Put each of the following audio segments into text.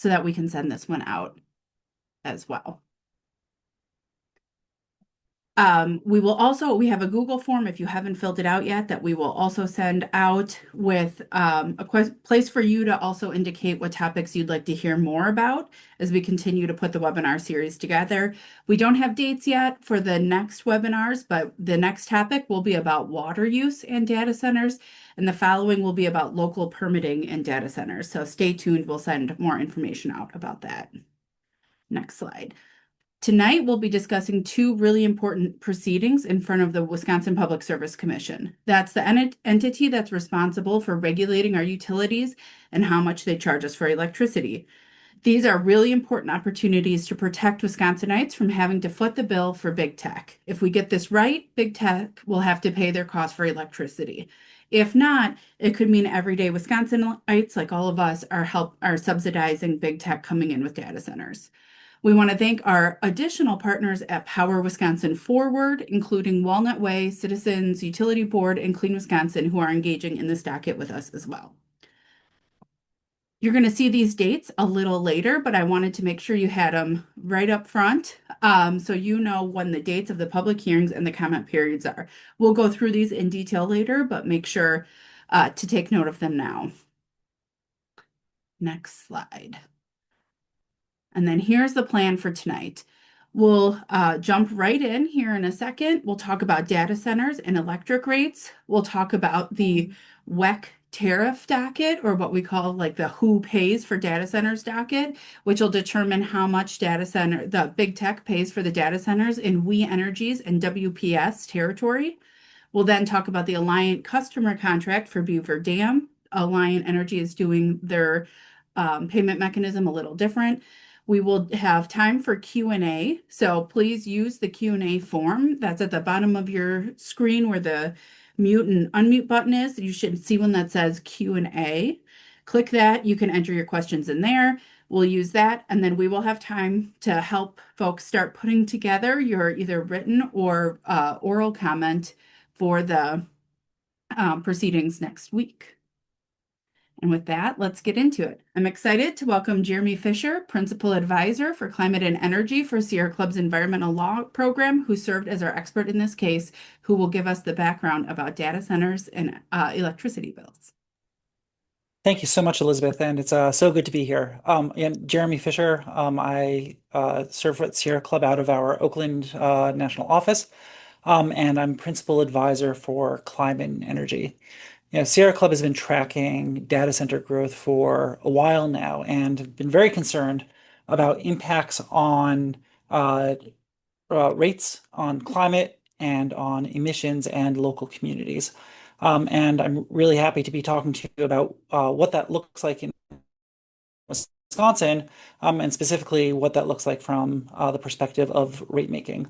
so that we can send this one out as well. We have a Google form if you haven't filled it out yet that we will also send out with a place for you to also indicate what topics you'd like to hear more about as we continue to put the webinar series together. We don't have dates yet for the next webinars, but the next topic will be about water use and data centers, and the following will be about local permitting and data centers. So stay tuned, we'll send more information out about that. Next slide. Tonight, we'll be discussing two really important proceedings in front of the Wisconsin Public Service Commission. That's the entity that's responsible for regulating our utilities and how much they charge us for electricity. These are really important opportunities to protect Wisconsinites from having to foot the bill for big tech. If we get this right, big tech will have to pay their cost for electricity. If not, it could mean everyday Wisconsinites, like all of us, are subsidizing big tech coming in with data centers. We want to thank our additional partners at Power Wisconsin Forward, including Walnut Way, Citizens Utility Board, and Clean Wisconsin, who are engaging in this docket with us as well. You're going to see these dates a little later, but I wanted to make sure you had them right up front so you know when the dates of the public hearings and the comment periods are. We'll go through these in detail later, but make sure to take note of them now. Next slide. And then here's the plan for tonight. We'll jump right in here in a second. We'll talk about data centers and electric rates. We'll talk about the WEC tariff docket, or what we call like the who pays for data centers docket, which will determine how much the big tech pays for the data centers in We Energies and WPS territory. We'll then talk about the Alliant customer contract for Beaver Dam. Alliant Energy is doing their payment mechanism a little different. We will have time for Q&A, so please use the Q&A form that's at the bottom of your screen where the mute and unmute button is. You should see one that says Q&A. Click that. You can enter your questions in there. We'll use that, and then we will have time to help folks start putting together your either written or oral comment for the proceedings next week. And with that, let's get into it. I'm excited to welcome Jeremy Fisher, Principal Advisor for Climate and Energy for Sierra Club's Environmental Law Program, who served as our expert in this case, who will give us the background about data centers and electricity bills. Thank you so much, Elizabeth, and it's so good to be here. And Jeremy Fisher, I serve at Sierra Club out of our Oakland national office, and I'm principal advisor for climate and energy. Sierra Club has been tracking data center growth for a while now and been very concerned about impacts on rates, on climate, and on emissions and local communities. And I'm really happy to be talking to you about what that looks like in Wisconsin, and specifically what that looks like from the perspective of rate making.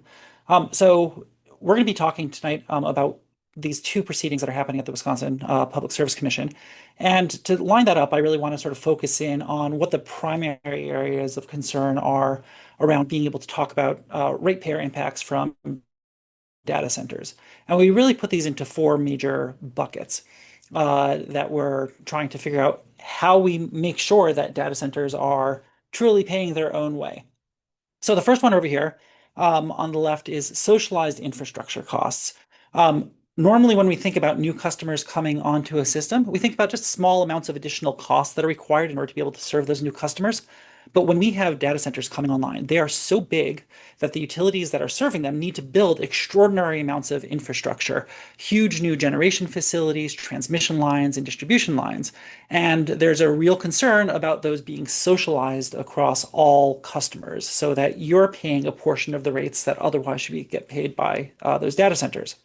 So we're going to be talking tonight about these two proceedings that are happening at the Wisconsin Public Service Commission. And to line that up, I really want to sort of focus in on what the primary areas of concern are around being able to talk about ratepayer impacts from data centers. And we really put these into four major buckets that we're trying to figure out how we make sure that data centers are truly paying their own way. So the first one over here on the left is socialized infrastructure costs. Normally, when we think about new customers coming onto a system, we think about just small amounts of additional costs that are required in order to be able to serve those new customers. But when we have data centers coming online, they are so big that the utilities that are serving them need to build extraordinary amounts of infrastructure, huge new generation facilities, transmission lines, and distribution lines. And there's a real concern about those being socialized across all customers so that you're paying a portion of the rates that otherwise should get paid by those data centers.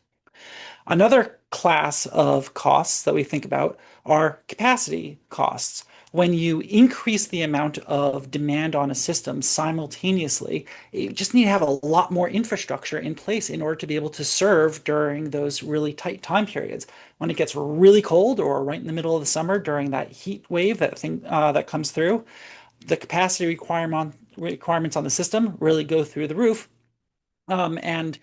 Another class of costs that we think about are capacity costs. When you increase the amount of demand on a system simultaneously, you just need to have a lot more infrastructure in place in order to be able to serve during those really tight time periods. When it gets really cold or right in the middle of the summer during that heat wave that comes through, the capacity requirements on the system really go through the roof. And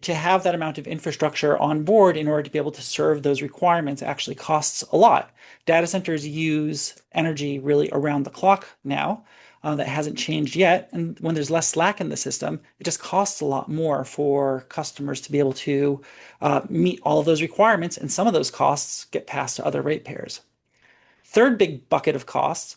to have that amount of infrastructure on board in order to be able to serve those requirements actually costs a lot. Data centers use energy really around the clock now. That hasn't changed yet. And when there's less slack in the system, it just costs a lot more for customers to be able to meet all of those requirements. And some of those costs get passed to other ratepayers. Third big bucket of costs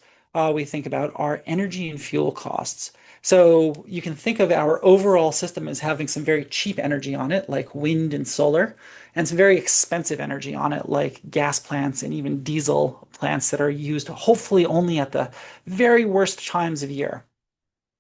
we think about are energy and fuel costs. So you can think of our overall system as having some very cheap energy on it, like wind and solar, and some very expensive energy on it, like gas plants and even diesel plants that are used hopefully only at the very worst times of year.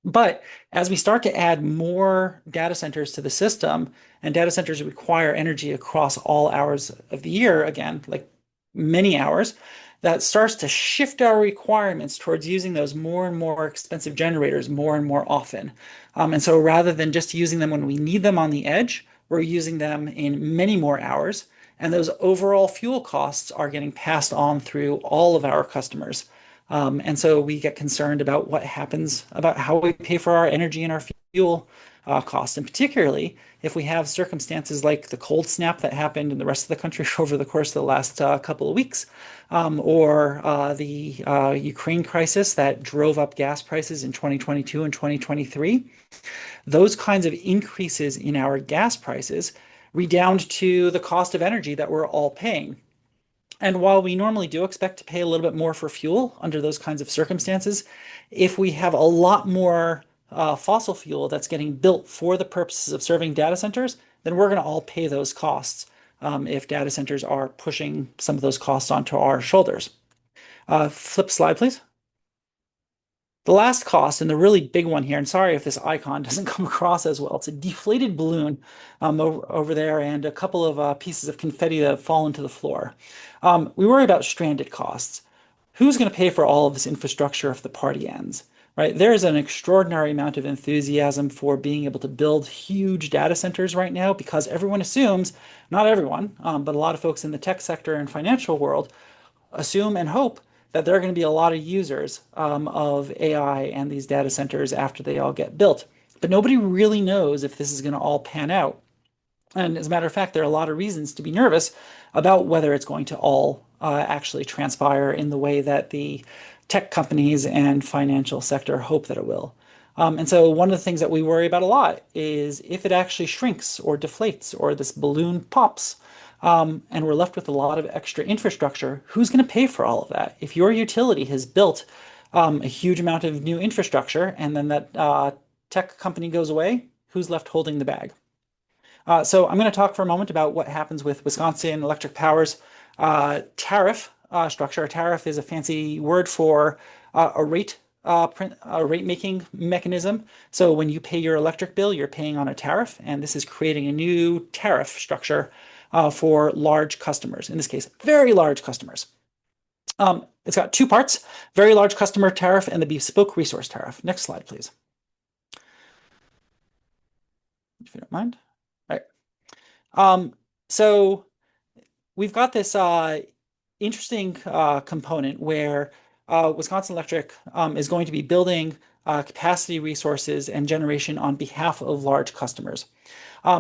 But as we start to add more data centers to the system, and data centers require energy across all hours of the year, again, like many hours, that starts to shift our requirements towards using those more and more expensive generators more and more often. And so rather than just using them when we need them on the edge, we're using them in many more hours. And those overall fuel costs are getting passed on through all of our customers. And so we get concerned about what happens about how we pay for our energy and our fuel costs. And particularly if we have circumstances like the cold snap that happened in the rest of the country over the course of the last couple of weeks, or the Ukraine crisis that drove up gas prices in 2022 and 2023, those kinds of increases in our gas prices redound to the cost of energy that we're all paying. And while we normally do expect to pay a little bit more for fuel under those kinds of circumstances, if we have a lot more fossil fuel that's getting built for the purposes of serving data centers, then we're going to all pay those costs if data centers are pushing some of those costs onto our shoulders. Flip slide, please. The last cost, and the really big one here, and sorry if this icon doesn't come across as well, it's a deflated balloon over there and a couple of pieces of confetti that have fallen to the floor. We worry about stranded costs. Who's going to pay for all of this infrastructure if the party ends? Right? There is an extraordinary amount of enthusiasm for being able to build huge data centers right now because everyone assumes, not everyone, but a lot of folks in the tech sector and financial world assume and hope that there are going to be a lot of users of AI and these data centers after they all get built. But nobody really knows if this is going to all pan out. And as a matter of fact, there are a lot of reasons to be nervous about whether it's going to all actually transpire in the way that the tech companies and financial sector hope that it will. And so one of the things that we worry about a lot is if it actually shrinks or deflates or this balloon pops, and we're left with a lot of extra infrastructure, who's going to pay for all of that? If your utility has built a huge amount of new infrastructure and then that tech company goes away, who's left holding the bag? So I'm going to talk for a moment about what happens with Wisconsin Electric Power's tariff structure. A tariff is a fancy word for a rate making mechanism. So when you pay your electric bill, you're paying on a tariff, and this is creating a new tariff structure for large customers. In this case, very large customers. It's got two parts: very large customer tariff and the bespoke resource tariff. Next slide, please, if you don't mind. All right. So we've got this interesting component where Wisconsin Electric is going to be building capacity resources and generation on behalf of large customers.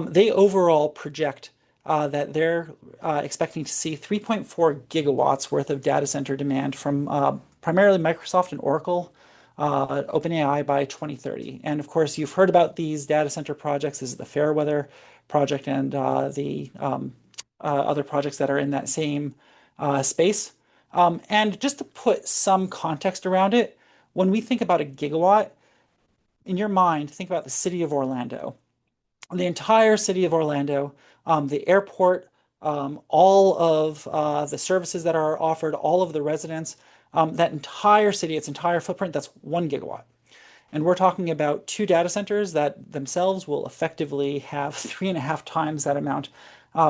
They overall project that they're expecting to see 3.4 gigawatts worth of data center demand from primarily Microsoft and Oracle, OpenAI by 2030. And of course, you've heard about these data center projects. This is the Fairweather project and the other projects that are in that same space. And just to put some context around it, when we think about a gigawatt, in your mind, think about the city of Orlando. The entire city of Orlando, the airport, all of the services that are offered, all of the residents, that entire city, its entire footprint, that's 1 gigawatt. And we're talking about two data centers that themselves will effectively have 3.5 times that amount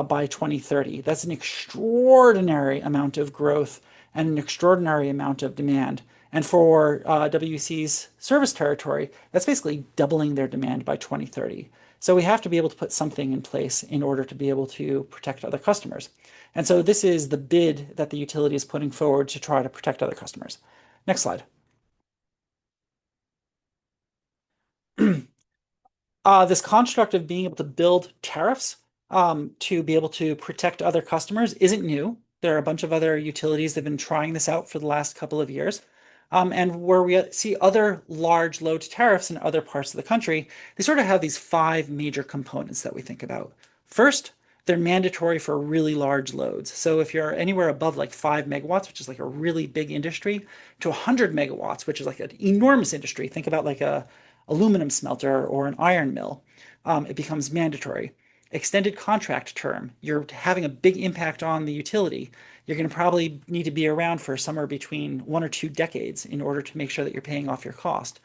by 2030. That's an extraordinary amount of growth and an extraordinary amount of demand. And for WC's service territory, that's basically doubling their demand by 2030. So we have to be able to put something in place in order to be able to protect other customers. And so this is the bid that the utility is putting forward to try to protect other customers. Next slide. This construct of being able to build tariffs to be able to protect other customers isn't new. There are a bunch of other utilities that have been trying this out for the last couple of years. And where we see other large load tariffs in other parts of the country, they sort of have these five major components that we think about. First, they're mandatory for really large loads. So if you're anywhere above like 5 megawatts, which is like a really big industry, to 100 megawatts, which is like an enormous industry, think about like a aluminum smelter or an iron mill, it becomes mandatory. Extended contract term, you're having a big impact on the utility. You're going to probably need to be around for somewhere between 1 or 2 decades in order to make sure that you're paying off your cost.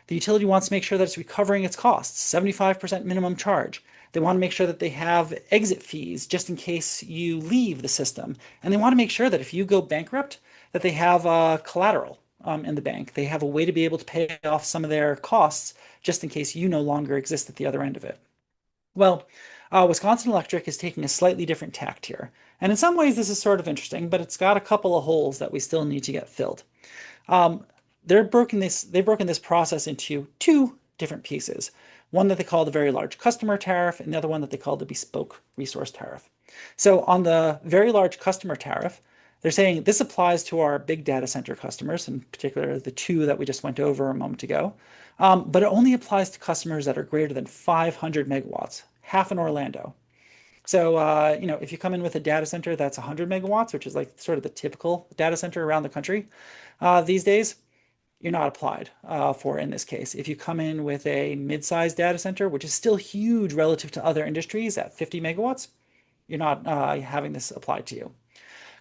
The utility wants to make sure that it's recovering its costs, 75% minimum charge. They want to make sure that they have exit fees just in case you leave the system. And they want to make sure that if you go bankrupt, that they have collateral in the bank. They have a way to be able to pay off some of their costs just in case you no longer exist at the other end of it. Well, Wisconsin Electric is taking a slightly different tact here. And in some ways, this is sort of interesting, but it's got a couple of holes that we still need to get filled. Um, they've broken this process into two different pieces. One that they call the very large customer tariff, and the other one that they call the bespoke resource tariff. So on the very large customer tariff, they're saying this applies to our big data center customers, in particular the two that we just went over a moment ago. But it only applies to customers that are greater than 500 megawatts, half in Orlando. So, if you come in with a data center that's 100 megawatts, which is like sort of the typical data center around the country these days, you're not applied for in this case. If you come in with a mid-sized data center, which is still huge relative to other industries at 50 megawatts, you're not having this applied to you.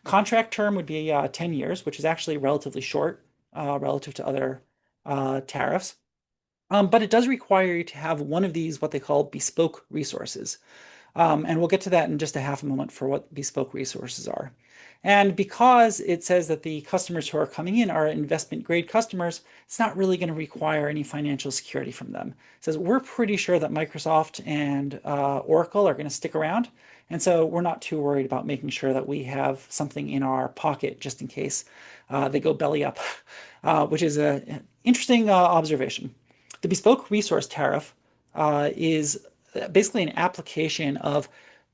Contract term would be 10 years, which is actually relatively short relative to other tariffs. But it does require you to have one of these, what they call bespoke resources. And we'll get to that in just a half a moment for what bespoke resources are. And because it says that the customers who are coming in are investment grade customers, it's not really going to require any financial security from them. It says we're pretty sure that Microsoft and Oracle are going to stick around. And so we're not too worried about making sure that we have something in our pocket just in case they go belly up, which is an interesting observation. The bespoke resource tariff is basically an application of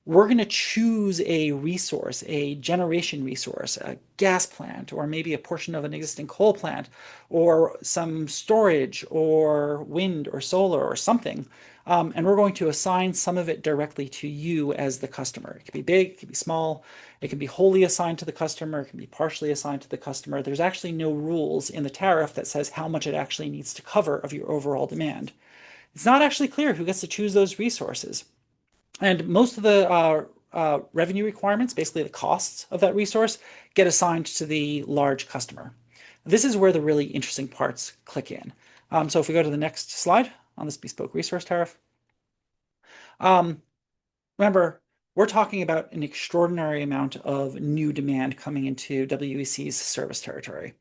we're going to choose a resource, a generation resource, a gas plant, or maybe a portion of an existing coal plant, or some storage, or wind, or solar, or something. And we're going to assign some of it directly to you as the customer. It can be big, it can be small, it can be wholly assigned to the customer, it can be partially assigned to the customer. There's actually no rules in the tariff that says how much it actually needs to cover of your overall demand. It's not actually clear who gets to choose those resources. And most of the revenue requirements, basically the costs of that resource, get assigned to the large customer. This is where the really interesting parts click in. So if we go to the next slide on this bespoke resource tariff, um, remember, we're talking about an extraordinary amount of new demand coming into WEC's service territory.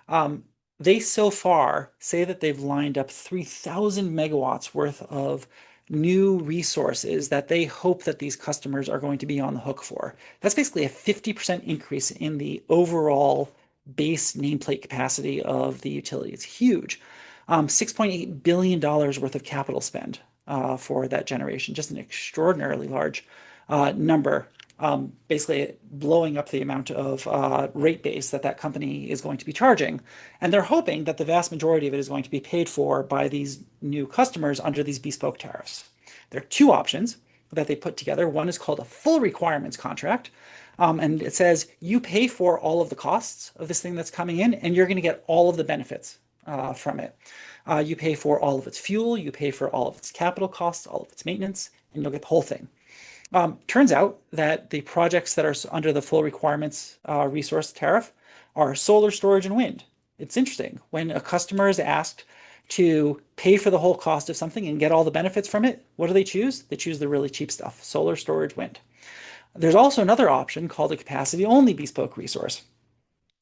Um, they so far say that they've lined up 3,000 megawatts worth of new resources that they hope that these customers are going to be on the hook for. That's basically a 50% increase in the overall base nameplate capacity of the utility. It's huge. $6.8 billion worth of capital spend for that generation, just an extraordinarily large number, basically blowing up the amount of rate base that that company is going to be charging. And they're hoping that the vast majority of it is going to be paid for by these new customers under these bespoke tariffs. There are two options that they put together. One is called a full requirements contract. And it says you pay for all of the costs of this thing that's coming in, and you're going to get all of the benefits from it. You pay for all of its fuel, you pay for all of its capital costs, all of its maintenance, and you'll get the whole thing. Turns out that the projects that are under the full requirements resource tariff are solar, storage, and wind. It's interesting. When a customer is asked to pay for the whole cost of something and get all the benefits from it, what do they choose? They choose the really cheap stuff, solar, storage, wind. There's also another option called a capacity-only bespoke resource.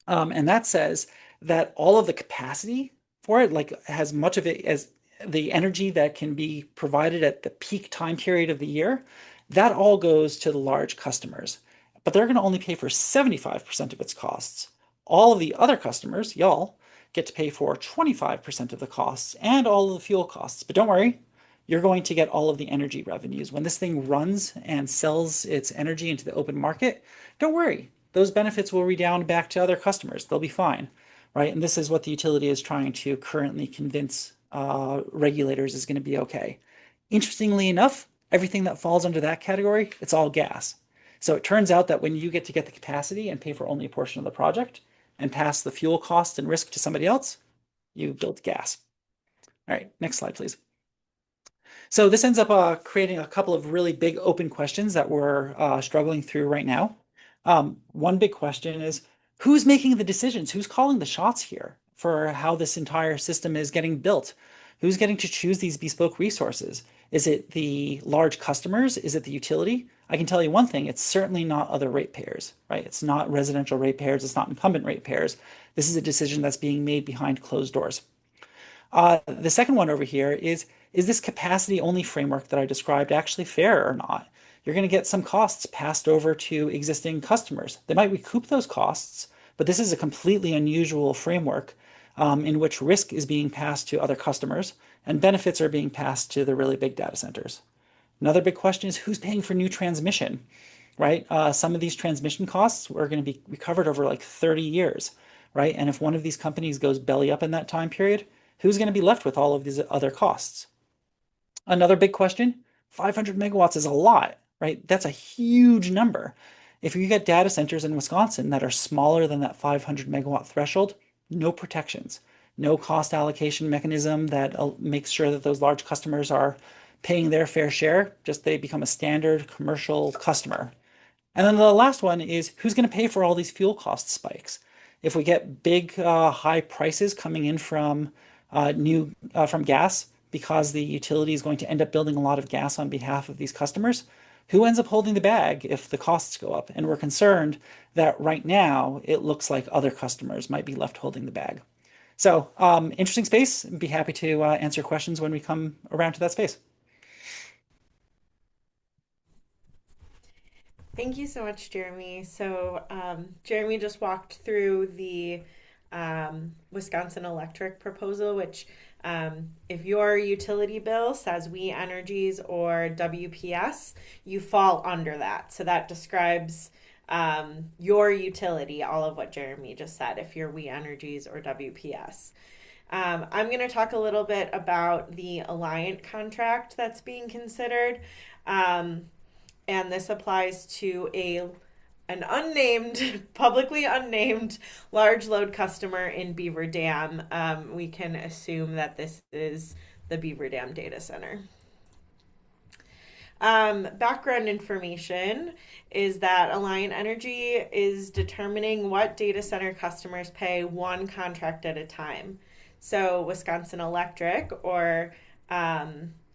And that says that all of the capacity for it, like as much of it as the energy that can be provided at the peak time period of the year, that all goes to the large customers. But they're going to only pay for 75% of its costs. All of the other customers, y'all, get to pay for 25% of the costs and all of the fuel costs. But don't worry, you're going to get all of the energy revenues. When this thing runs and sells its energy into the open market, don't worry. Those benefits will redound back to other customers. They'll be fine, right? And this is what the utility is trying to currently convince regulators is going to be okay. Interestingly enough, everything that falls under that category, it's all gas. So it turns out that when you get to get the capacity and pay for only a portion of the project and pass the fuel cost and risk to somebody else, you build gas. All right, next slide, please. So this ends up creating a couple of really big open questions that we're struggling through right now. One big question is, who's making the decisions? Who's calling the shots here for how this entire system is getting built? Who's getting to choose these bespoke resources? Is it the large customers? Is it the utility? I can tell you one thing, it's certainly not other ratepayers, right? It's not residential ratepayers, it's not incumbent ratepayers. This is a decision that's being made behind closed doors. The second one over here is this capacity only framework that I described actually fair or not? You're going to get some costs passed over to existing customers. They might recoup those costs, but this is a completely unusual framework in which risk is being passed to other customers and benefits are being passed to the really big data centers. Another big question is who's paying for new transmission, right? Some of these transmission costs are going to be recovered over like 30 years, right? And if one of these companies goes belly up in that time period, who's going to be left with all of these other costs? Another big question, 500 megawatts is a lot, right? That's a huge number. If you get data centers in Wisconsin that are smaller than that 500 megawatt threshold, no protections, no cost allocation mechanism that makes sure that those large customers are paying their fair share, just they become a standard commercial customer. And then the last one is who's going to pay for all these fuel cost spikes? If we get big, high prices coming in from gas, because the utility is going to end up building a lot of gas on behalf of these customers, who ends up holding the bag if the costs go up? And we're concerned that right now it looks like other customers might be left holding the bag. So, interesting space. Be happy to answer questions when we come around to that space. Thank you so much, Jeremy. So, Jeremy just walked through the Wisconsin Electric proposal, which, if your utility bill says We Energies or WPS, you fall under that. So, that describes your utility, all of what Jeremy just said, if you're We Energies or WPS. I'm going to talk a little bit about the Alliant contract that's being considered. And this applies to an unnamed, publicly unnamed large load customer in Beaver Dam. We can assume that this is the Beaver Dam data center. Background information is that Alliant Energy is determining what data center customers pay one contract at a time. So Wisconsin Electric, or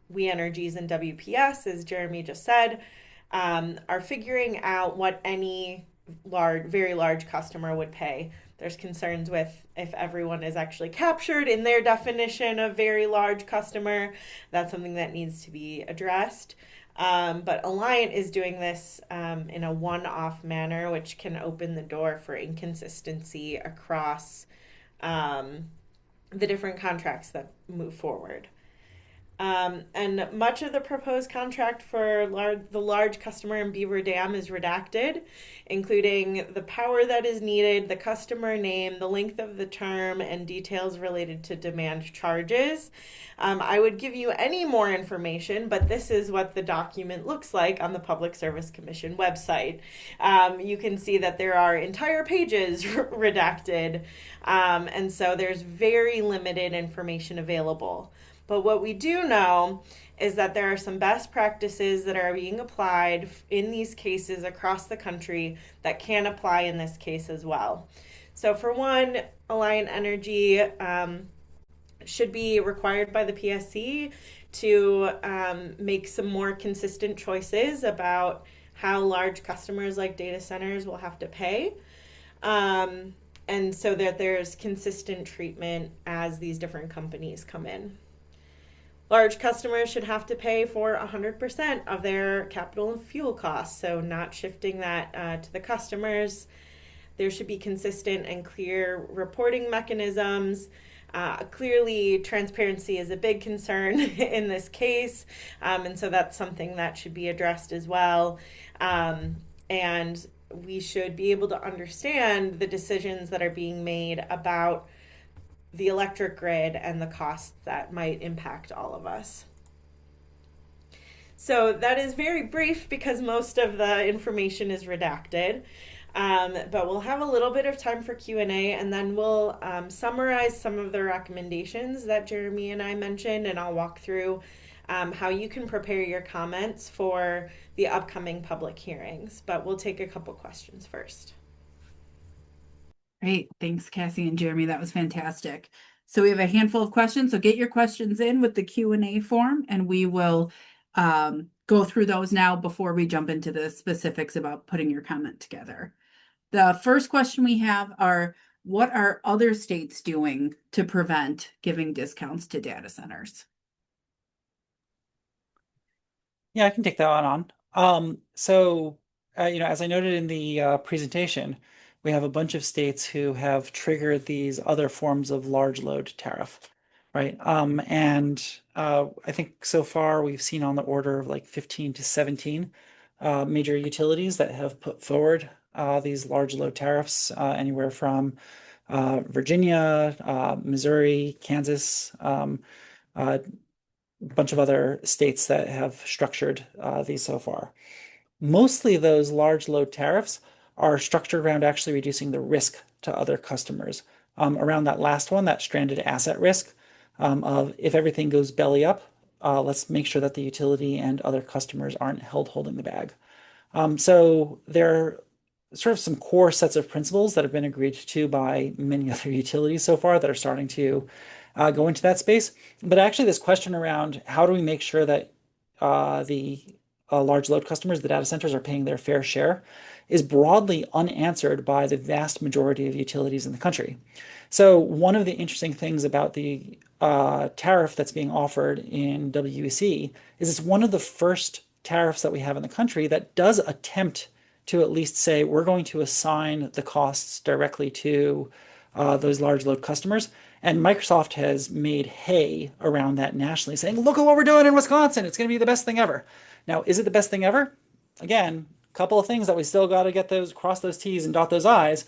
We Energies and WPS, as Jeremy just said, are figuring out what any very large customer would pay. There's concerns with if everyone is actually captured in their definition of very large customer. That's something that needs to be addressed. But Alliant is doing this in a one-off manner, which can open the door for inconsistency across the different contracts that move forward. And much of the proposed contract for the large customer in Beaver Dam is redacted, including the power that is needed, the customer name, the length of the term, and details related to demand charges. I would give you any more information, but this is what the document looks like on the Public Service Commission website. You can see that there are entire pages redacted, and so there's very limited information available. But what we do know is that there are some best practices that are being applied in these cases across the country that can apply in this case as well. So for one, Alliant Energy should be required by the PSC to make some more consistent choices about how large customers like data centers will have to pay. And so that there's consistent treatment as these different companies come in. Large customers should have to pay for 100% of their capital and fuel costs, so not shifting that to the customers. There should be consistent and clear reporting mechanisms. Clearly, transparency is a big concern in this case, and so that's something that should be addressed as well. And we should be able to understand the decisions that are being made about the electric grid and the costs that might impact all of us. So that is very brief because most of the information is redacted. But we'll have a little bit of time for Q&A, and then we'll summarize some of the recommendations that Jeremy and I mentioned, and I'll walk through how you can prepare your comments for the upcoming public hearings. But we'll take a couple questions first. Great. Thanks, Cassie and Jeremy. That was fantastic. So we have a handful of questions. So get your questions in with the Q&A form, and we will go through those now before we jump into the specifics about putting your comment together. The first question we have are, what are other states doing to prevent giving discounts to data centers? Yeah, I can take that one on. As I noted in the presentation, we have a bunch of states who have triggered these other forms of large load tariff, right? I think so far we've seen on the order of like 15 to 17 major utilities that have put forward these large load tariffs, anywhere from Virginia, Missouri, Kansas, a bunch of other states that have structured these so far. Mostly those large load tariffs are structured around actually reducing the risk to other customers. Around that last one, that stranded asset risk, of if everything goes belly up, let's make sure that the utility and other customers aren't held holding the bag. So there are sort of some core sets of principles that have been agreed to by many other utilities so far that are starting to go into that space. But actually, this question around how do we make sure that the large load customers, the data centers, are paying their fair share, is broadly unanswered by the vast majority of utilities in the country. So one of the interesting things about the tariff that's being offered in WEC is it's one of the first tariffs that we have in the country that does attempt to at least say we're going to assign the costs directly to those large load customers. And Microsoft has made hay around that nationally, saying, look at what we're doing in Wisconsin. It's going to be the best thing ever. Now, is it the best thing ever? Again, a couple of things that we still got to get those, cross those T's and dot those I's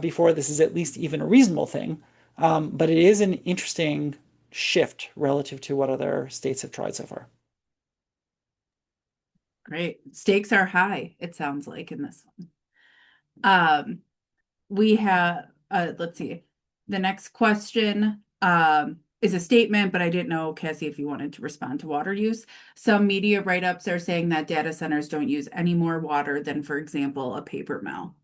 before this is at least even a reasonable thing. But it is an interesting shift relative to what other states have tried so far. Great. Stakes are high, it sounds like, in this one. We have, let's see, the next question is a statement, but I didn't know, Cassie, if you wanted to respond to water use. Some media write-ups are saying that data centers don't use any more water than, for example, a paper mill.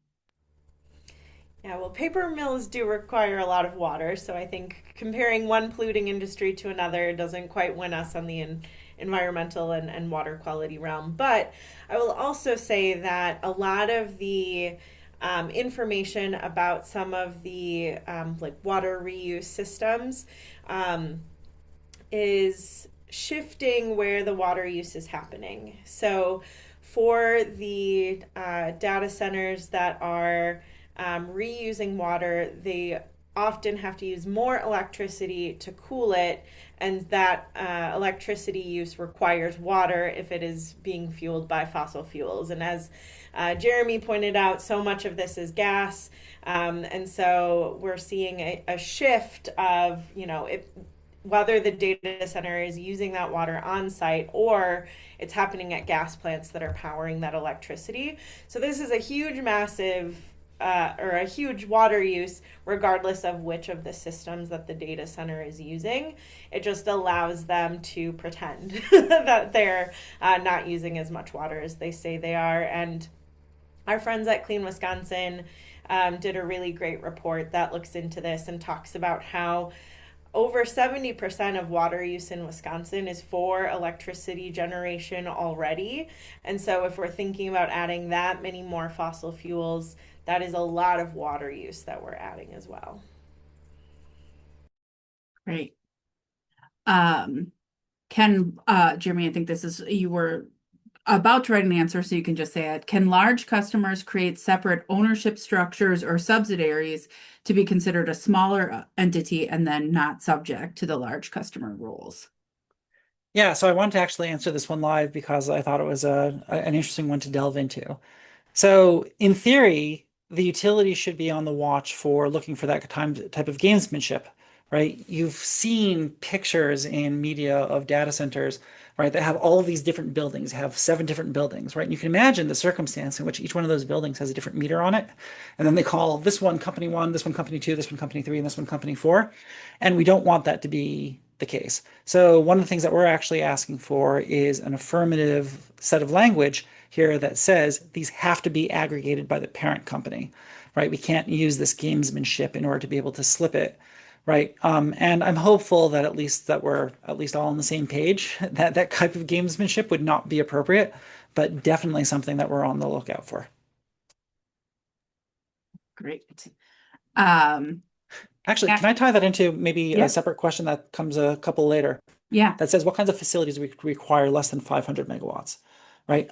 Yeah, well, paper mills do require a lot of water, so I think comparing one polluting industry to another doesn't quite win us on the environmental and water quality realm. But I will also say that a lot of the information about some of the like water reuse systems is shifting where the water use is happening. So for the data centers that are reusing water, they often have to use more electricity to cool it, and that electricity use requires water if it is being fueled by fossil fuels. And as Jeremy pointed out, so much of this is gas, and so we're seeing a shift of, whether the data center is using that water on site or it's happening at gas plants that are powering that electricity. So this is a huge, massive or a huge water use, regardless of which of the systems that the data center is using. It just allows them to pretend that they're not using as much water as they say they are. And our friends at Clean Wisconsin did a really great report that looks into this and talks about how over 70% of water use in Wisconsin is for electricity generation already. And so if we're thinking about adding that many more fossil fuels, that is a lot of water use that we're adding as well. Great. Jeremy, I think this is, you were about to write an answer, so you can just say it. Can large customers create separate ownership structures or subsidiaries to be considered a smaller entity and then not subject to the large customer rules? Yeah, so I wanted to actually answer this one live because I thought it was an interesting one to delve into. So, in theory, the utility should be on the watch for looking for that type of gamesmanship, right? You've seen pictures in media of data centers, right, that have all of these different buildings, have 7 different buildings, right? And you can imagine the circumstance in which each one of those buildings has a different meter on it. And then they call this one company one, this one company two, this one company three, and this one company four. And we don't want that to be the case. So one of the things that we're actually asking for is an affirmative set of language here that says these have to be aggregated by the parent company, right? We can't use this gamesmanship in order to be able to slip it, right? And I'm hopeful that that we're at least all on the same page, that that type of gamesmanship would not be appropriate, but definitely something that we're on the lookout for. Great. Um, Actually, yeah, can I tie that into maybe a yep, separate question that comes a couple later? yeah, That says what kinds of facilities require less than 500 megawatts, right?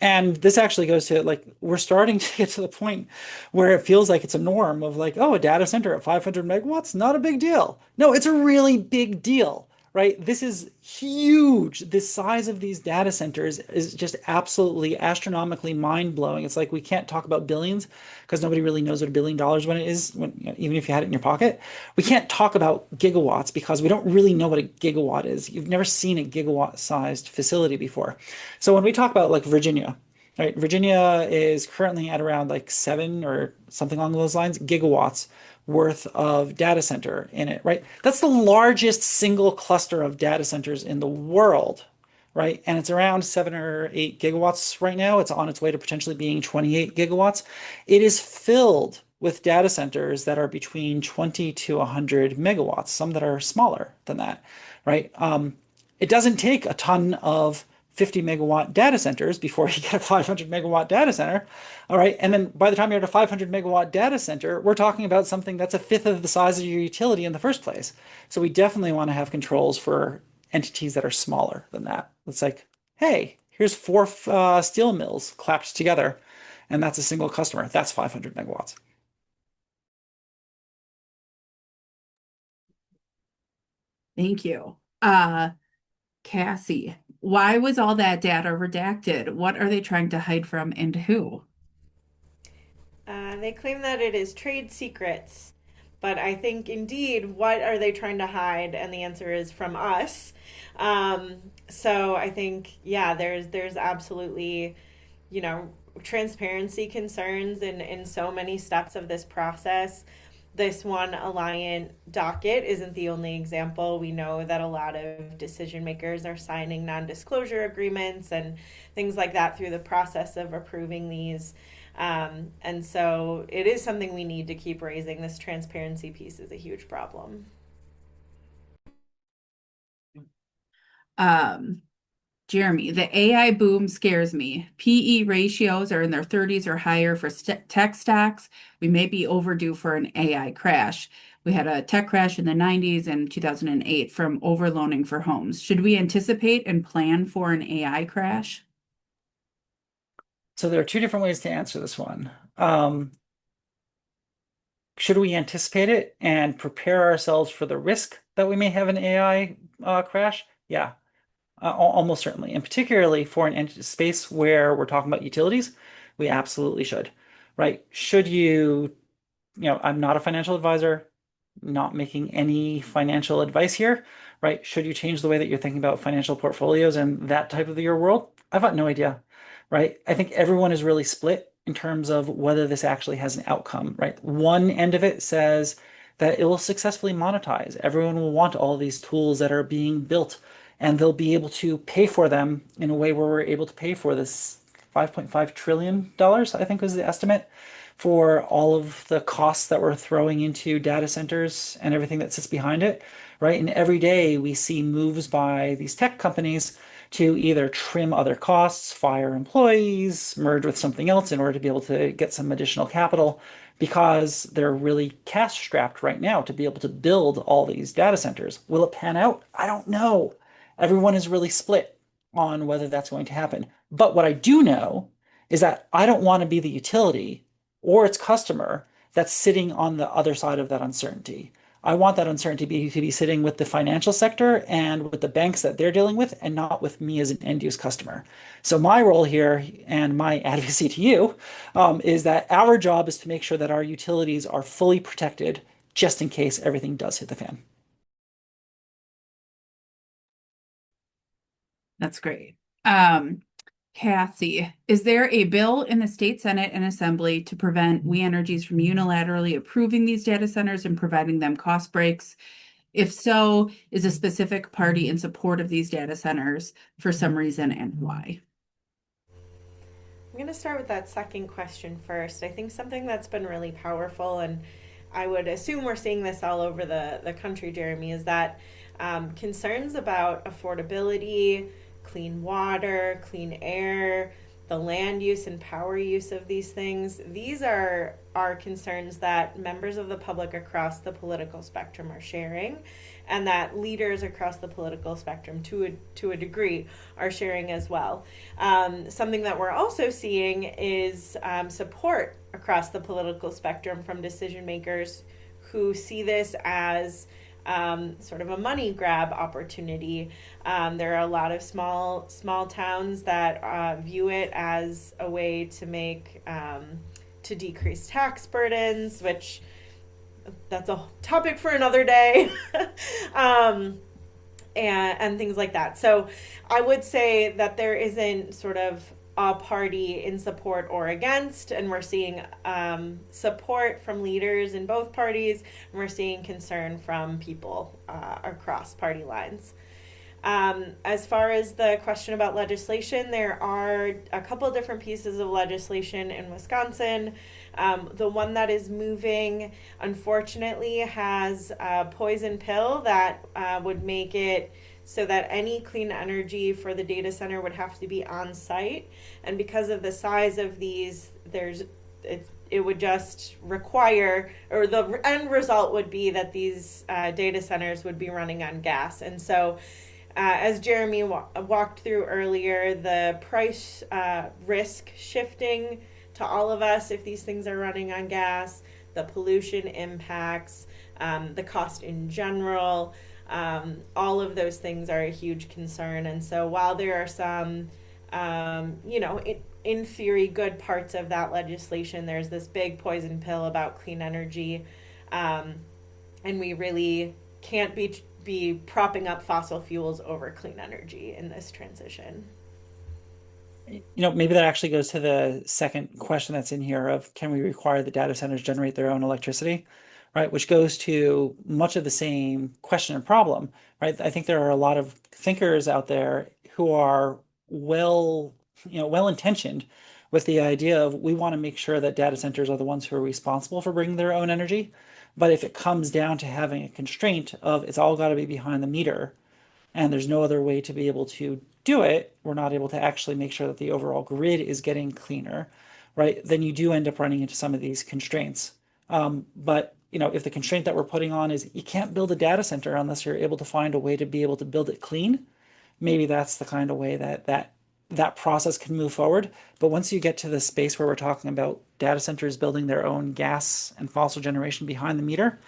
And this actually goes to like we're starting to get to the point where it feels like it's a norm of like, oh, a data center at 500 megawatts, not a big deal. No, it's a really big deal, right? This is huge. The size of these data centers is just absolutely astronomically mind-blowing. It's like we can't talk about billions because nobody really knows what $1 billion when it is, even if you had it in your pocket. We can't talk about gigawatts because we don't really know what a gigawatt is. You've never seen a gigawatt-sized facility before. So when we talk about like Virginia, right? Virginia is currently at around like 7 or something along those lines gigawatts worth of data center in it, right? That's the largest single cluster of data centers in the world, right? And it's around 7 or 8 gigawatts right now. It's on its way to potentially being 28 gigawatts. It is filled with data centers that are between 20 to 100 megawatts, some that are smaller than that, right? It doesn't take a ton of 50 megawatt data centers before you get a 500 megawatt data center. All right. And then by the time you're at a 500 megawatt data center, we're talking about something that's a fifth of the size of your utility in the first place. So we definitely want to have controls for entities that are smaller than that. It's like, hey, here's 4 steel mills clapped together, and that's a single customer. That's 500 megawatts. thank you. Cassie, why was all that data redacted? What are they trying to hide from and who? They claim that it is trade secrets, but I think indeed, what are they trying to hide? And the answer is from us. So I think, yeah, there's absolutely, you know, transparency concerns in so many steps of this process. This one Alliant docket isn't the only example. We know that a lot of decision makers are signing non disclosure agreements and things like that through the process of approving these. And so it is something we need to keep raising. This transparency piece is a huge problem. Um, Jeremy, the AI boom scares me. PE ratios are in their 30s or higher for tech stocks. We may be overdue for an AI crash. We had a tech crash in the 90s and 2008 from overloaning for homes. Should we anticipate and plan for an AI crash? So there are 2 different ways to answer this one. Should we anticipate it and prepare ourselves for the risk that we may have an AI crash? Yeah, almost certainly. And particularly for an space where we're talking about utilities, we absolutely should, right? Should you, I'm not a financial advisor, not making any financial advice here, right? Should you change the way that you're thinking about financial portfolios and that type of your world? I've got no idea, right? I think everyone is really split in terms of whether this actually has an outcome, right? One end of it says that it will successfully monetize. Everyone will want all these tools that are being built and they'll be able to pay for them in a way where we're able to pay for this $5.5 trillion, I think was the estimate for all of the costs that we're throwing into data centers and everything that sits behind it, right? And every day we see moves by these tech companies to either trim other costs, fire employees, merge with something else in order to be able to get some additional capital because they're really cash strapped right now to be able to build all these data centers. Will it pan out? I don't know. Everyone is really split on whether that's going to happen. But what I do know is that I don't want to be the utility or its customer that's sitting on the other side of that uncertainty. I want that uncertainty to be sitting with the financial sector and with the banks that they're dealing with, and not with me as an end use customer. So my role here and my advocacy to you is that our job is to make sure that our utilities are fully protected just in case everything does hit the fan. That's great. Um, Cassie, is there a bill in the state Senate and Assembly to prevent We Energies from unilaterally approving these data centers and providing them cost breaks? If so, is a specific party in support of these data centers for some reason and why? I'm going to start with that second question first. I think something that's been really powerful, and I would assume we're seeing this all over the country, Jeremy, is that concerns about affordability, clean water, clean air, the land use and power use of these things, these are concerns that members of the public across the political spectrum are sharing, and that leaders across the political spectrum to a degree are sharing as well. Something that we're also seeing is support across the political spectrum from decision makers who see this as sort of a money grab opportunity. There are a lot of small towns that view it as a way to make to decrease tax burdens, which that's a topic for another day. um, and things like that. So I would say that there isn't sort of a party in support or against, and we're seeing support from leaders in both parties, and we're seeing concern from people across party lines. As far as the question about legislation, there are a couple different pieces of legislation in Wisconsin. The one that is moving, unfortunately, has a poison pill that would make it so that any clean energy for the data center would have to be on site. And because of the size of these, it would just require, or the end result would be that these data centers would be running on gas. And so as Jeremy walked through earlier, the price risk shifting to all of us if these things are running on gas, the pollution impacts, the cost in general, all of those things are a huge concern. And so while there are some, in theory, good parts of that legislation, there's this big poison pill about clean energy. And we really can't be propping up fossil fuels over clean energy in this transition. Maybe that actually goes to the second question that's in here of can we require the data centers generate their own electricity, right? Which goes to much of the same question and problem, right? I think there are a lot of thinkers out there who are well intentioned with the idea of we want to make sure that data centers are the ones who are responsible for bringing their own energy. But if it comes down to having a constraint of it's all got to be behind the meter, and there's no other way to be able to do it, we're not able to actually make sure that the overall grid is getting cleaner, right? Then you do end up running into some of these constraints. But if the constraint that we're putting on is you can't build a data center unless you're able to find a way to be able to build it clean, maybe that's the kind of way that process can move forward. But once you get to the space where we're talking about data centers building their own gas and fossil generation behind the meter,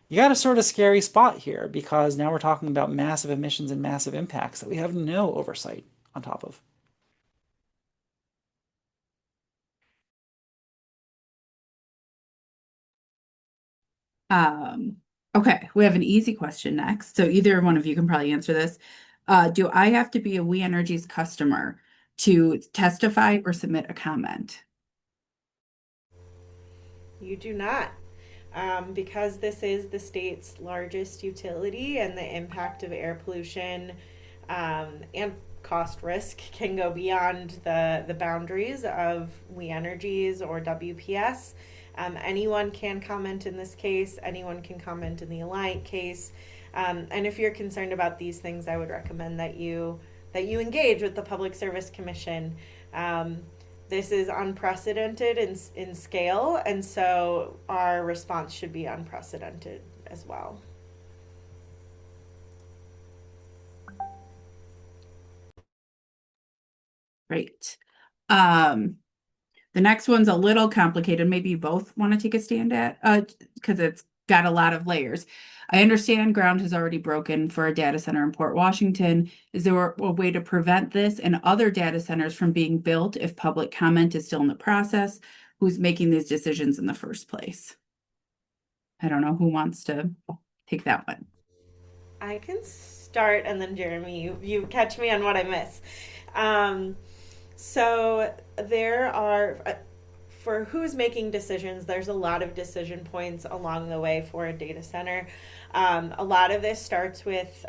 you got a sort of scary spot here because now we're talking about massive emissions and massive impacts that we have no oversight on top of. Um, okay, we have an easy question next. So either one of you can probably answer this. Do I have to be a We Energies customer to testify or submit a comment? You do not. Because this is the state's largest utility and the impact of air pollution and cost risk can go beyond the boundaries of We Energies or WPS. Anyone can comment in this case, anyone can comment in the Alliant case. And if you're concerned about these things, I would recommend that you engage with the Public Service Commission. This is unprecedented in scale, and so our response should be unprecedented as well. Great. Um, the next one's a little complicated. Maybe you both want to take a stand at, because it's got a lot of layers. I understand ground has already broken for a data center in Port Washington. Is there a way to prevent this and other data centers from being built if public comment is still in the process? Who's making these decisions in the first place? I don't know who wants to take that one. I can start, and then Jeremy, you catch me on what I miss. Um, so there are, for who's making decisions, there's a lot of decision points along the way for a data center. A lot of this starts with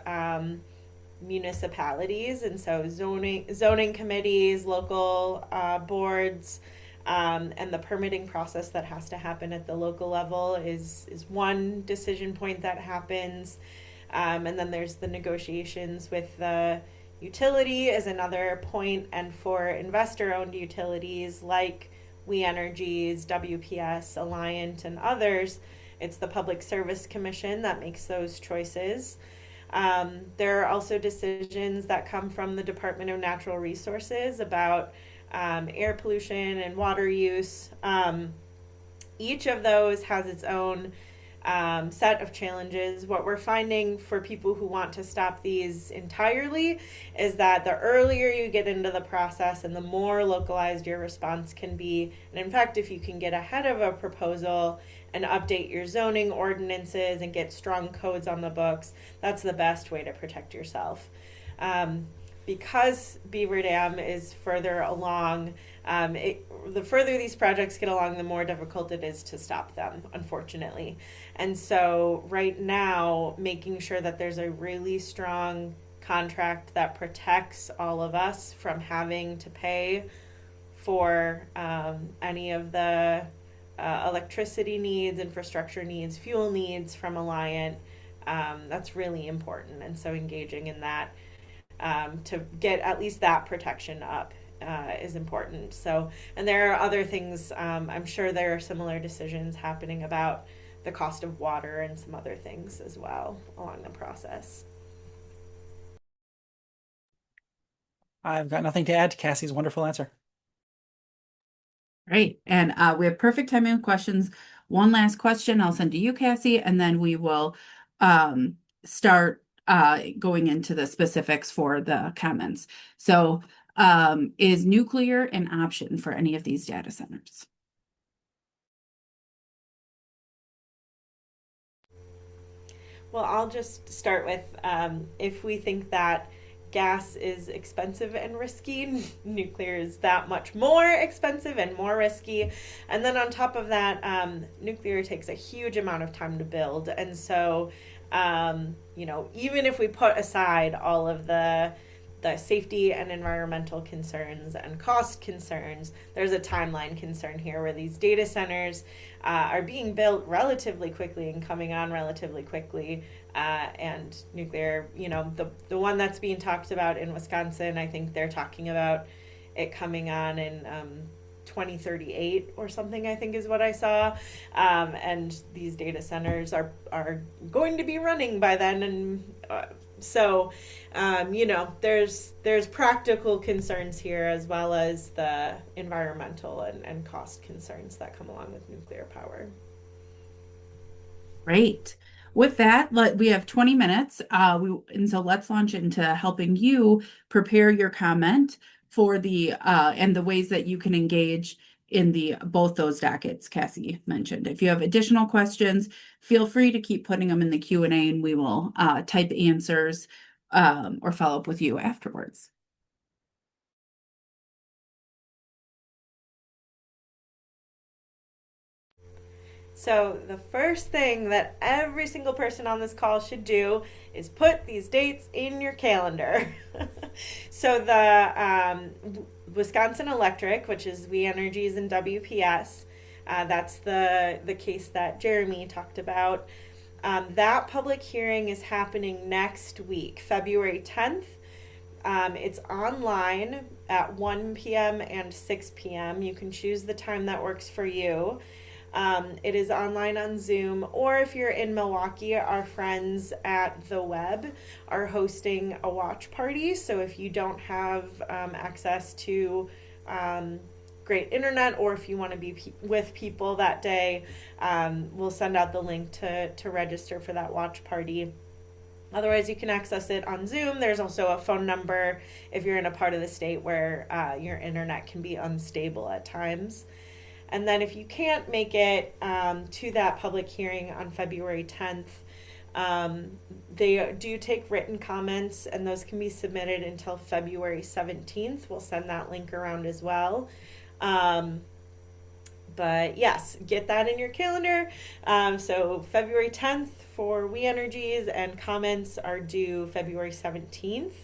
municipalities, and so zoning committees, local boards, and the permitting process that has to happen at the local level is one decision point that happens. And then there's the negotiations with the utility is another point, and for investor-owned utilities like We Energies, WPS, Alliant, and others, it's the Public Service Commission that makes those choices. There are also decisions that come from the Department of Natural Resources about air pollution and water use. Each of those has its own set of challenges. What we're finding for people who want to stop these entirely is that the earlier you get into the process and the more localized your response can be. And in fact, if you can get ahead of a proposal and update your zoning ordinances and get strong codes on the books, that's the best way to protect yourself. Because Beaver Dam is further along, the further these projects get along, the more difficult it is to stop them, unfortunately. And so right now, making sure that there's a really strong contract that protects all of us from having to pay for any of the electricity needs, infrastructure needs, fuel needs from Alliant, that's really important. And so engaging in that to get at least that protection up is important. So, and there are other things. I'm sure there are similar decisions happening about the cost of water and some other things as well along the process. I've got nothing to add to Cassie's wonderful answer. Great. And we have perfect timing with questions. One last question I'll send to you, Cassie, and then we will start going into the specifics for the comments. So is nuclear an option for any of these data centers? Well, I'll just start with if we think that gas is expensive and risky, nuclear is that much more expensive and more risky. And then on top of that, nuclear takes a huge amount of time to build. And so, even if we put aside all of the safety and environmental concerns and cost concerns, there's a timeline concern here where these data centers are being built relatively quickly and coming on relatively quickly. And nuclear, the one that's being talked about in Wisconsin, I think they're talking about it coming on in 2038 or something, I think is what I saw. And these data centers are going to be running by then. And so, there's practical concerns here as well as the environmental and cost concerns that come along with nuclear power. Great. With that, we have 20 minutes. And so let's launch into helping you prepare your comment for the and the ways that you can engage in both those dockets Cassie mentioned. If you have additional questions, feel free to keep putting them in the Q&A and we will type answers or follow up with you afterwards. So the first thing that every single person on this call should do is put these dates in your calendar. So the Wisconsin Electric, which is We Energies and WPS, that's the case that Jeremy talked about. That public hearing is happening next week, February 10th. It's online at 1 p.m. and 6 p.m. You can choose the time that works for you. It is online on Zoom, or if you're in Milwaukee, our friends at the Web are hosting a watch party. So if you don't have access to great internet, or if you want to be with people that day, we'll send out the link to register for that watch party. Otherwise, you can access it on Zoom. There's also a phone number if you're in a part of the state where your internet can be unstable at times. And then if you can't make it to that public hearing on February 10th, they do take written comments, and those can be submitted until February 17th. We'll send that link around as well. But yes, get that in your calendar. So February 10th for We Energies, and comments are due February 17th.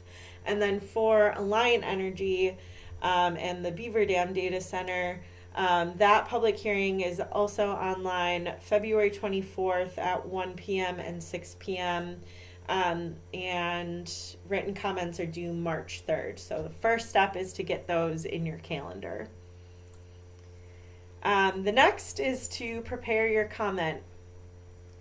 And then for Alliant Energy and the Beaver Dam Data Center, that public hearing is also online February 24th at 1 p.m. and 6 p.m. And written comments are due March 3rd. So the first step is to get those in your calendar. The next is to prepare your comment.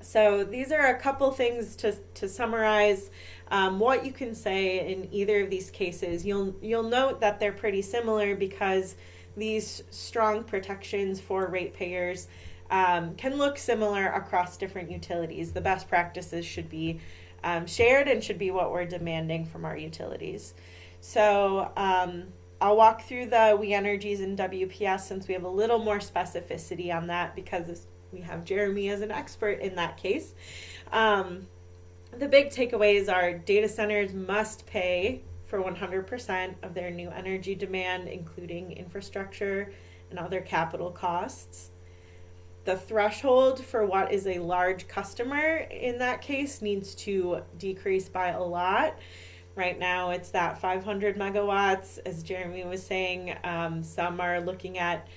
So these are a couple things to summarize what you can say in either of these cases. You'll note that they're pretty similar because these strong protections for ratepayers can look similar across different utilities. The best practices should be shared and should be what we're demanding from our utilities. So I'll walk through the We Energies and WPS since we have a little more specificity on that because we have Jeremy as an expert in that case. The big takeaways are data centers must pay for 100% of their new energy demand, including infrastructure and other capital costs. The threshold for what is a large customer in that case needs to decrease by a lot. Right now it's that 500 megawatts, as Jeremy was saying. Some are looking at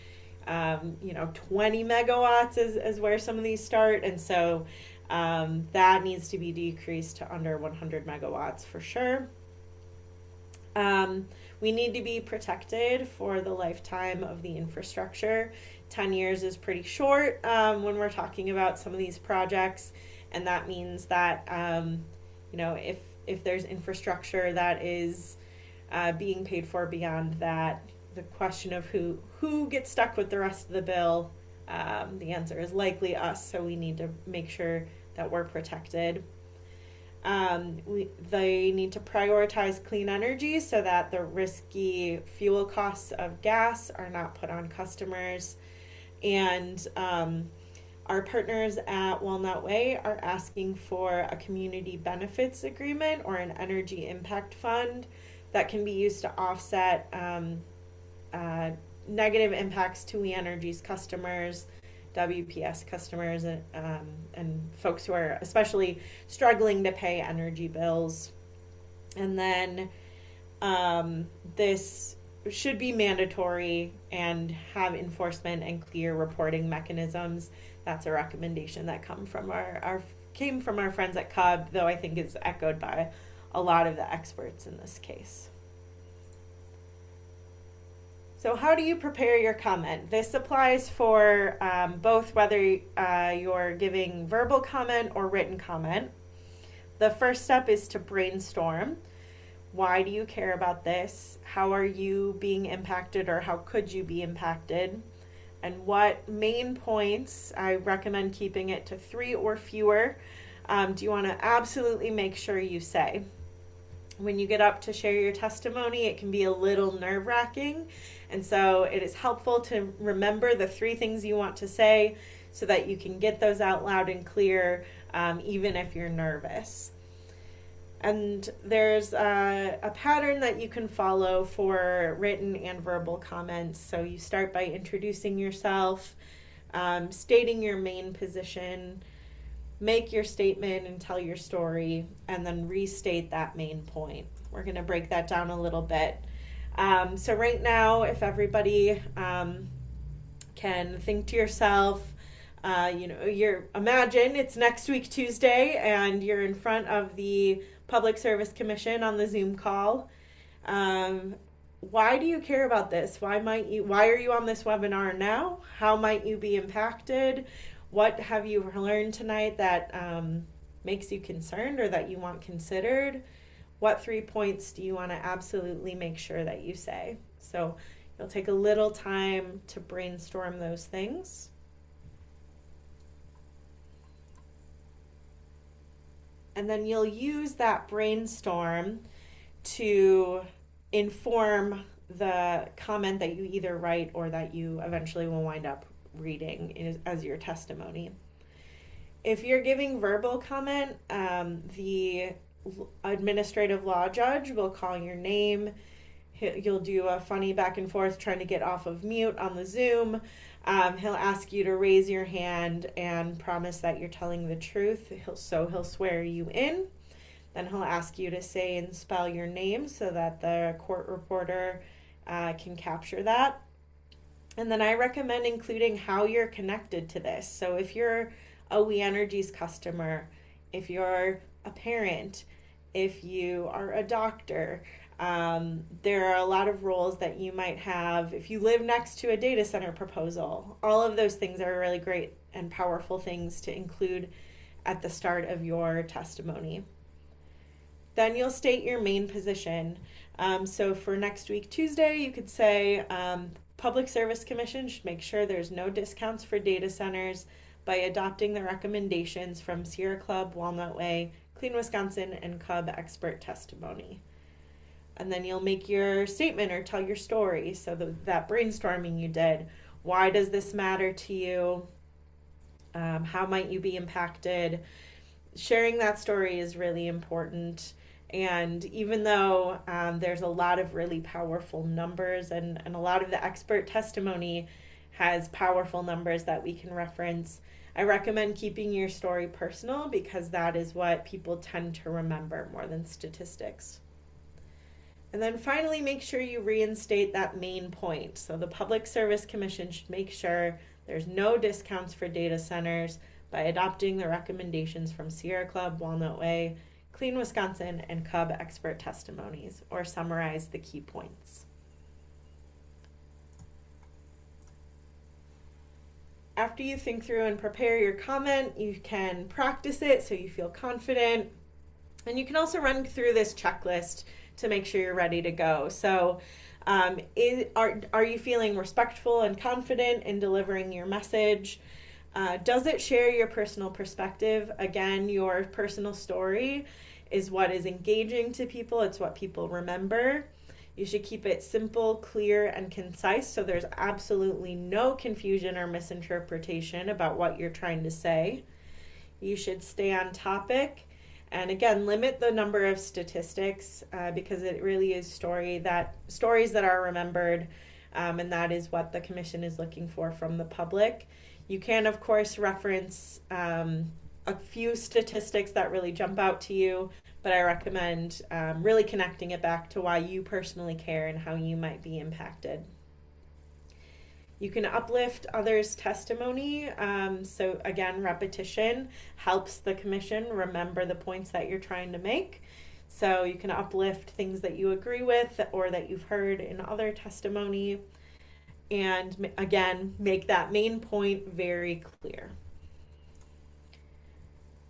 20 megawatts is where some of these start. And so that needs to be decreased to under 100 megawatts for sure. We need to be protected for the lifetime of the infrastructure. 10 years is pretty short when we're talking about some of these projects. And that means that, if there's infrastructure that is being paid for beyond that, the question of who gets stuck with the rest of the bill, the answer is likely us. So we need to make sure that we're protected. They need to prioritize clean energy so that the risky fuel costs of gas are not put on customers. And our partners at Walnut Way are asking for a community benefits agreement or an energy impact fund that can be used to offset negative impacts to We Energies customers, WPS customers, and folks who are especially struggling to pay energy bills. And then this should be mandatory and have enforcement and clear reporting mechanisms. That's a recommendation that came from our friends at CUB, though I think is echoed by a lot of the experts in this case. So how do you prepare your comment? This applies for both whether you're giving verbal comment or written comment. The first step is to brainstorm. Why do you care about this? How are you being impacted, or how could you be impacted? And what main points, I recommend keeping it to 3 or fewer, do you want to absolutely make sure you say? When you get up to share your testimony, it can be a little nerve-wracking. And so it is helpful to remember the 3 things you want to say so that you can get those out loud and clear, even if you're nervous. And there's a pattern that you can follow for written and verbal comments. So you start by introducing yourself, stating your main position, make your statement and tell your story, and then restate that main point. We're going to break that down a little bit. So right now, if everybody can think to yourself, imagine it's next week Tuesday and you're in front of the Public Service Commission on the Zoom call. why do you care about this? Why are you on this webinar now? How might you be impacted? What have you learned tonight that makes you concerned or that you want considered? What 3 points do you want to absolutely make sure that you say? So you'll take a little time to brainstorm those things. And then you'll use that brainstorm to inform the comment that you either write or that you eventually will wind up reading as your testimony. If you're giving verbal comment, the administrative law judge will call your name. You'll do a funny back and forth trying to get off of mute on the Zoom. He'll ask you to raise your hand and promise that you're telling the truth. He'll swear you in. Then he'll ask you to say and spell your name so that the court reporter can capture that. And then I recommend including how you're connected to this. So if you're a We Energies customer, if you're a parent, if you are a doctor, there are a lot of roles that you might have. If you live next to a data center proposal, all of those things are really great and powerful things to include at the start of your testimony. Then you'll state your main position. So for next week, Tuesday, you could say Public Service Commission should make sure there's no discounts for data centers by adopting the recommendations from Sierra Club, Walnut Way, Clean Wisconsin, and Cub expert testimony. And then you'll make your statement or tell your story. So that brainstorming you did, why does this matter to you? How might you be impacted? Sharing that story is really important. And even though there's a lot of really powerful numbers and a lot of the expert testimony has powerful numbers that we can reference, I recommend keeping your story personal because that is what people tend to remember more than statistics. And then finally, make sure you reinstate that main point. So the Public Service Commission should make sure there's no discounts for data centers by adopting the recommendations from Sierra Club, Walnut Way, Clean Wisconsin, and Cub expert testimonies, or summarize the key points. After you think through and prepare your comment, you can practice it so you feel confident. And you can also run through this checklist to make sure you're ready to go. So are you feeling respectful and confident in delivering your message? Does it share your personal perspective? Again, your personal story is what is engaging to people. It's what people remember. You should keep it simple, clear, and concise so there's absolutely no confusion or misinterpretation about what you're trying to say. You should stay on topic. And again, limit the number of statistics because it really is stories that are remembered, and that is what the commission is looking for from the public. You can, of course, reference a few statistics that really jump out to you, but I recommend really connecting it back to why you personally care and how you might be impacted. You can uplift others' testimony. So again, repetition helps the commission remember the points that you're trying to make. So you can uplift things that you agree with or that you've heard in other testimony. And again, make that main point very clear.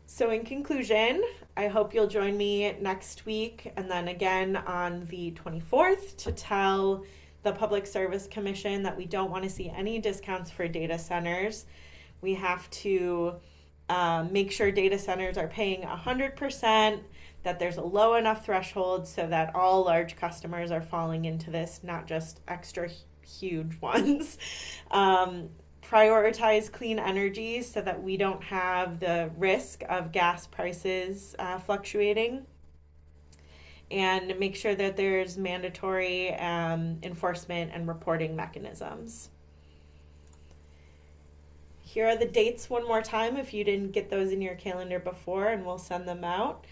So in conclusion, I hope you'll join me next week and then again on the 24th to tell the Public Service Commission that we don't want to see any discounts for data centers. We have to make sure data centers are paying 100%, that there's a low enough threshold so that all large customers are falling into this, not just extra huge ones. Prioritize clean energy so that we don't have the risk of gas prices fluctuating. And make sure that there's mandatory enforcement and reporting mechanisms. Here are the dates one more time if you didn't get those in your calendar before, and we'll send them out.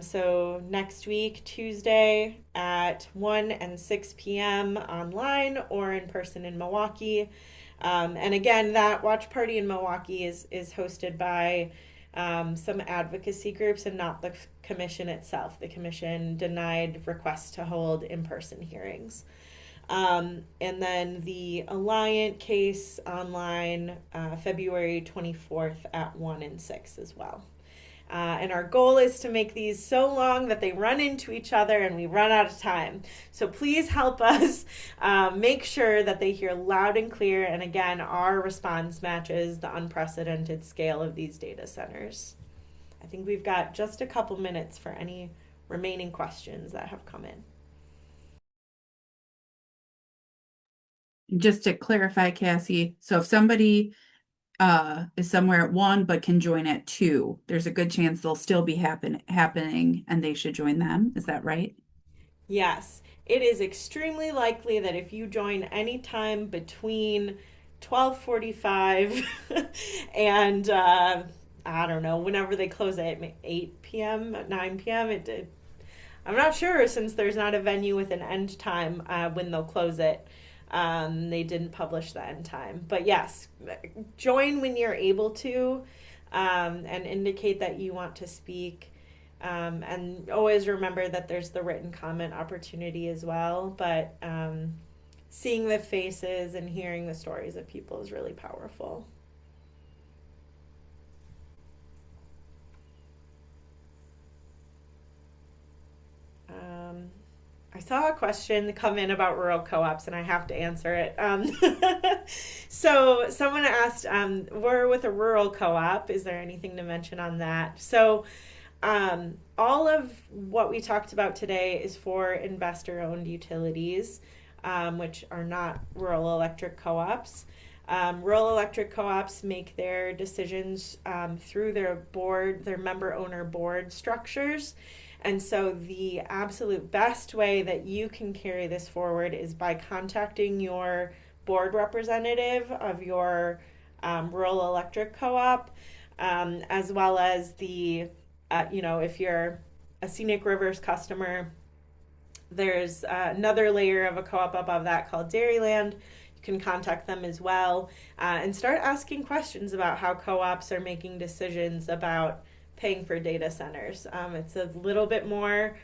So next week, Tuesday at 1 and 6 p.m. online or in person in Milwaukee. And again, that watch party in Milwaukee is hosted by some advocacy groups, and not the commission itself. The commission denied requests to hold in person hearings. And then the Alliant case online, February 24th at 1 and 6 as well. And our goal is to make these so long that they run into each other and we run out of time. So please help us make sure that they hear loud and clear. And again, our response matches the unprecedented scale of these data centers. I think we've got just a couple minutes for any remaining questions that have come in. Just to clarify, Cassie, so if somebody is somewhere at 1 but can join at 2, there's a good chance they'll still be happening and they should join them. Is that right? Yes, it is extremely likely that if you join anytime between 12:45 and I don't know, whenever they close at 8 p.m., 9 p.m., I'm not sure since there's not a venue with an end time when they'll close it. They didn't publish the end time. But yes, join when you're able to, and indicate that you want to speak. And always remember that there's the written comment opportunity as well. But seeing the faces and hearing the stories of people is really powerful. Um, I saw a question come in about rural co-ops, and I have to answer it. So someone asked, we're with a rural co-op. Is there anything to mention on that? So all of what we talked about today is for investor-owned utilities, which are not rural electric co-ops. Rural electric co-ops make their decisions through their board, their member-owner board structures. And so the absolute best way that you can carry this forward is by contacting your board representative of your rural electric co-op, as well as if you're a Scenic Rivers customer, there's another layer of a co-op above that called Dairyland. You can contact them as well, and start asking questions about how co-ops are making decisions about paying for data centers. It's a little bit more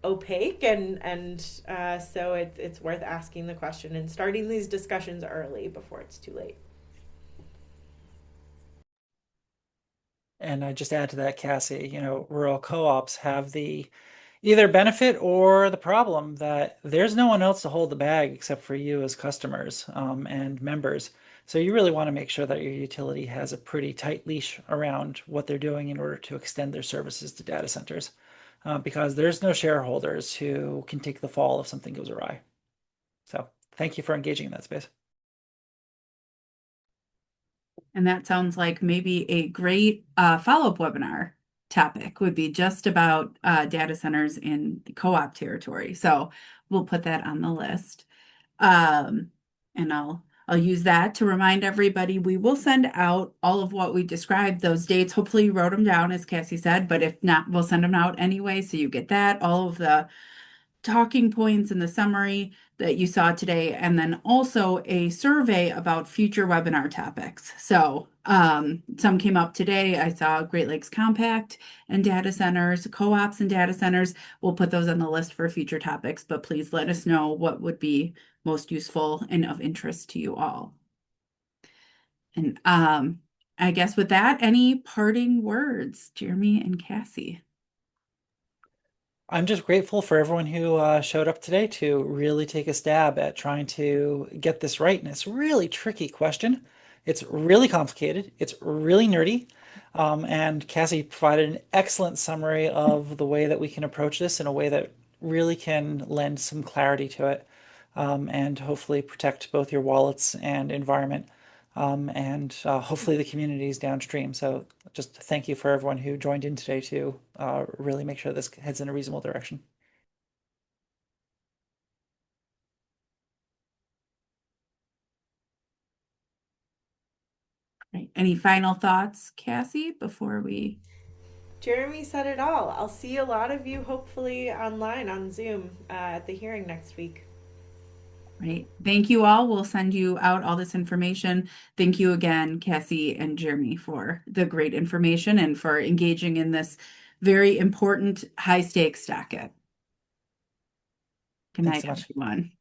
opaque, and so it's worth asking the question and starting these discussions early before it's too late. And I just add to that, Cassie, rural co-ops have the either benefit or the problem that there's no one else to hold the bag except for you as customers and members. So you really want to make sure that your utility has a pretty tight leash around what they're doing in order to extend their services to data centers, because there's no shareholders who can take the fall if something goes awry. So thank you for engaging in that space. And that sounds like maybe a great follow-up webinar topic would be just about data centers in the co-op territory. So we'll put that on the list. And I'll use that to remind everybody we will send out all of what we described, those dates. Hopefully you wrote them down, as Cassie said, but if not, we'll send them out anyway. So you get that, all of the talking points and the summary that you saw today, and then also a survey about future webinar topics. So some came up today. I saw Great Lakes Compact and data centers, co-ops and data centers. We'll put those on the list for future topics, but please let us know what would be most useful and of interest to you all. And I guess with that, any parting words, Jeremy and Cassie? I'm just grateful for everyone who showed up today to really take a stab at trying to get this right. And it's a really tricky question. It's really complicated. It's really nerdy. And Cassie provided an excellent summary of the way that we can approach this in a way that really can lend some clarity to it, and hopefully protect both your wallets and environment, and hopefully the communities downstream. So just thank you for everyone who joined in today to really make sure this heads in a reasonable direction. Right. Any final thoughts, Cassie, before we? Jeremy said it all. I'll see a lot of you hopefully online on Zoom at the hearing next week. Right. Thank you all. We'll send you out all this information. Thank you again, Cassie and Jeremy, for the great information and for engaging in this very important high stakes docket. Good Thanks night, so much. everyone.